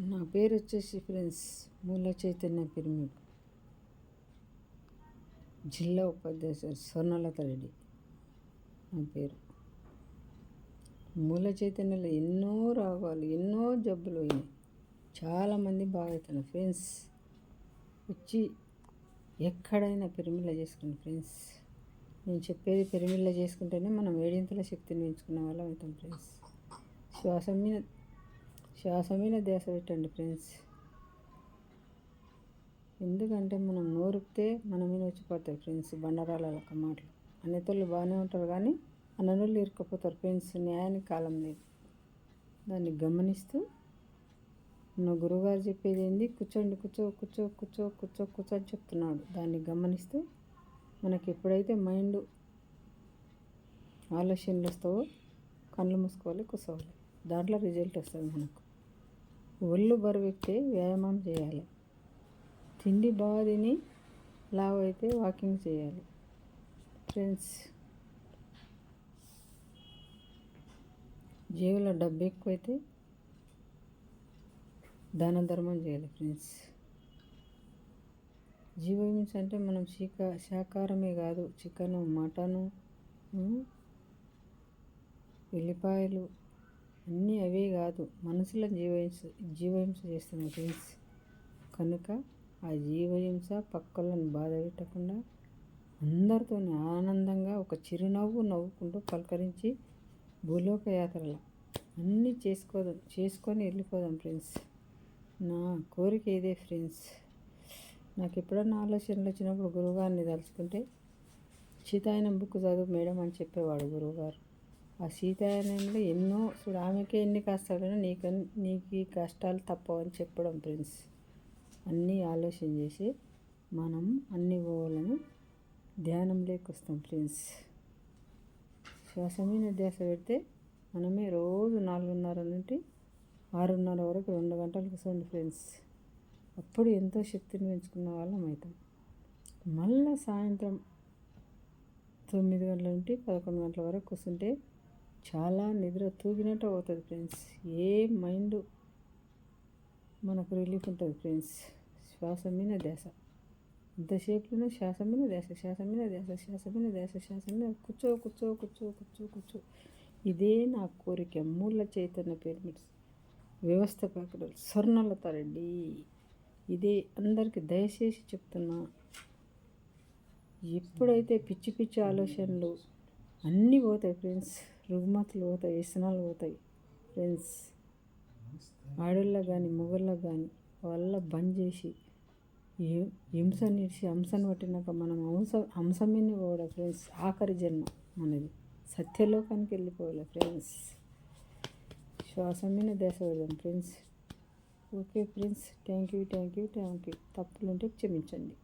నా పేరు వచ్చేసి ఫ్రెండ్స్ మూల చైతన్య పిరమిడ్ జిల్లా ఉపాధ్యక్షుడు స్వర్ణలత రెడ్డి నా పేరు. మూల చైతన్యలో ఎన్నో రాగాలు, ఎన్నో జబ్బులు అయినాయి. చాలామంది బాగా అవుతున్నారు ఫ్రెండ్స్. వచ్చి ఎక్కడైనా పిరమిడ్లో చేసుకోండి ఫ్రెండ్స్. నేను చెప్పేది పిరమిడ్లో చేసుకుంటేనే మనం ఏడింతల శక్తిని పెంచుకున్న వాళ్ళం అవుతాం ఫ్రెండ్స్. శ్వాస మీద ధ్యాస పెట్టండి ఫ్రెండ్స్. ఎందుకంటే మనం నోరుపితే మన మీద వచ్చి పడతాయి ఫ్రెండ్స్. బండరాల మాటలు అనేతోళ్ళు బాగానే ఉంటారు కానీ అన్నోళ్ళు ఇరుక్కపోతారు ఫ్రెండ్స్. న్యాయానికి కాలం లేదు. దాన్ని గమనిస్తూ నా గురువుగారు చెప్పేది ఏంది, కూర్చోండి, కూర్చో కూర్చో కూర్చో కూర్చో కూర్చో అని చెప్తున్నాడు. దాన్ని గమనిస్తూ మనకి ఎప్పుడైతే మైండ్ ఆలోచనలు వస్తావో కళ్ళు మూసుకోవాలి, కూర్చోవాలి. దాంట్లో రిజల్ట్ వస్తుంది మనకు. ఒళ్ళు బరువెక్కితే వ్యాయామం చేయాలి. తిండి బాగా తిని లావు అయితే వాకింగ్ చేయాలి ఫ్రెండ్స్. జేబులో డబ్బు ఎక్కువైతే దాన ధర్మం చేయాలి ఫ్రెండ్స్. జీవహింస అంటే మనం శాకాహారమే కాదు, చికెను, మటను, ఉల్లిపాయలు అన్నీ అవే కాదు, మనసులో జీవహింస చేస్తున్నాయి ఫ్రెండ్స్. కనుక ఆ జీవహింస పక్కలను బాధ పెట్టకుండా అందరితో ఆనందంగా ఒక చిరునవ్వు నవ్వుకుంటూ పలకరించి భూలోక యాత్రలు అన్నీ చేసుకొని వెళ్ళిపోదాం ఫ్రెండ్స్. నా కోరిక ఇదే ఫ్రెండ్స్. నాకు ఎప్పుడన్నా ఆలోచనలు వచ్చినప్పుడు గురువుగారిని తలుచుకుంటే సీతాయనం బుక్ చదువు మేడం అని చెప్పేవాడు గురువుగారు. ఆ సీతాయనంలో ఎన్నో చూడు, ఆమెకే ఎన్ని కష్టాలు నీకు ఈ కష్టాలు తప్పవని చెప్పడం ఫ్రెండ్స్. అన్నీ ఆలోచన చేసి మనం అన్ని పోవాలని ధ్యానం లేకొస్తాం ఫ్రెండ్స్. శ్వాస మీద ధ్యాస పెడితే మనమే రోజు 4:30 నుండి 6:30 వరకు 2 గంటలు కూర్చోండి ఫ్రెండ్స్. అప్పుడు ఎంతో శక్తిని పెంచుకున్న వాళ్ళం అవుతాం. మళ్ళీ సాయంత్రం 9 గంటల నుండి 11 గంటల వరకు కూర్చుంటే చాలా నిద్ర తూగినట్టు అవుతుంది ఫ్రెండ్స్. ఏ మైండ్ మనకు రిలీఫ్ ఉంటుంది ఫ్రెండ్స్. శ్వాస మీద ధ్యాస ఎంతసేపులోనే శ్వాస మీద ధ్యాస, శ్వాస మీద ధ్యాస, శ్వాస మీద ధ్యాస, శ్వాస మీద కూర్చో కూర్చో కూర్చో కూర్చో కూర్చో. ఇదే నా కోరిక. మూల చైతన్య పిరమిడ్స్ వ్యవస్థాపకుడు స్వర్ణలత రెడ్డి. ఇదే అందరికీ దయచేసి చెప్తున్నా. ఎప్పుడైతే పిచ్చి పిచ్చి ఆలోచనలు అన్నీ పోతాయి ఫ్రెండ్స్. రుగ్మతులు పోతాయి, వ్యసనాలు పోతాయి ఫ్రెండ్స్. ఆడోళ్ళకు కానీ మొగళ్ళకు కానీ వాళ్ళ బంద్ చేసి హింసను ఇడిచి హంసను పట్టినాక మనం హంస మీద పోవడం ఫ్రెండ్స్. ఆఖరి జన్మ మనది. సత్యలోకానికి వెళ్ళిపోవాలి ఫ్రెండ్స్. శ్వాస మీద ధ్యాస పెడదాం friends. Okay friends, thank you. తప్పులుంటే క్షమించండి.